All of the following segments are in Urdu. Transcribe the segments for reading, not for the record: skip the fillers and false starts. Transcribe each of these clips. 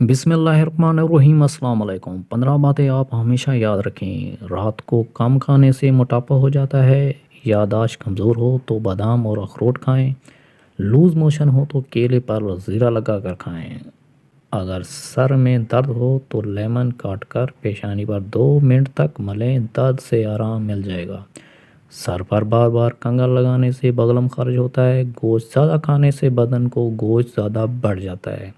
بسم اللہ الرحمن الرحیم۔ السلام علیکم۔ 15 باتیں آپ ہمیشہ یاد رکھیں۔ رات کو کم کھانے سے موٹاپا ہو جاتا ہے۔ یادداشت کمزور ہو تو بادام اور اخروٹ کھائیں۔ لوز موشن ہو تو کیلے پر زیرہ لگا کر کھائیں۔ اگر سر میں درد ہو تو لیمن کاٹ کر پیشانی پر 2 منٹ تک ملیں، درد سے آرام مل جائے گا۔ سر پر بار بار کنگھا لگانے سے بلغم خارج ہوتا ہے۔ گوشت زیادہ کھانے سے بدن کو گوشت زیادہ بڑھ جاتا ہے۔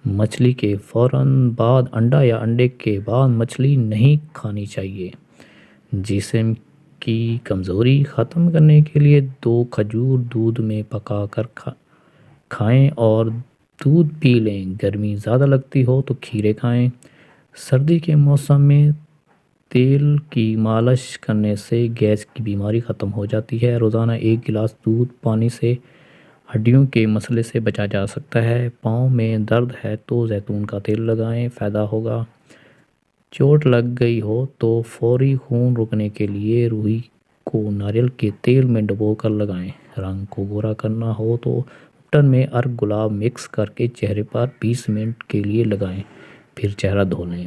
مچھلی کے فوراً بعد انڈا یا انڈے کے بعد مچھلی نہیں کھانی چاہیے۔ جسم کی کمزوری ختم کرنے کے لیے 2 کھجور دودھ میں پکا کر کھائیں اور دودھ پی لیں۔ گرمی زیادہ لگتی ہو تو کھیرے کھائیں۔ سردی کے موسم میں تیل کی مالش کرنے سے گیس کی بیماری ختم ہو جاتی ہے۔ روزانہ 1 گلاس دودھ پانی سے ہڈیوں کے مسئلے سے بچا جا سکتا ہے۔ پاؤں میں درد ہے تو زیتون کا تیل لگائیں، فائدہ ہوگا۔ چوٹ لگ گئی ہو تو فوری خون روکنے کے لیے روئی کو ناریل کے تیل میں ڈبو کر لگائیں۔ رنگ کو گورا کرنا ہو تو اپٹن میں ارگ گلاب مکس کر کے چہرے پر 20 منٹ کے لیے لگائیں، پھر چہرہ دھو لیں۔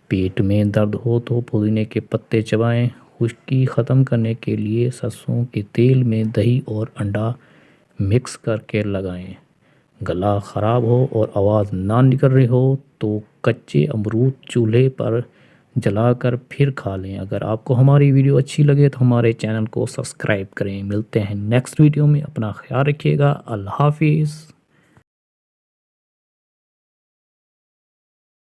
پیٹ میں درد ہو تو پودینے کے پتے چبائیں۔ خشکی ختم کرنے کے لیے سرسوں کے تیل میں دہی اور انڈا مکس کر کے لگائیں۔ گلا خراب ہو اور آواز نہ نکل رہی ہو تو کچے امرود چولہے پر جلا کر پھر کھا لیں۔ اگر آپ کو ہماری ویڈیو اچھی لگے تو ہمارے چینل کو سبسکرائب کریں۔ ملتے ہیں نیکسٹ ویڈیو میں، اپنا خیال رکھیے گا۔ اللہ حافظ۔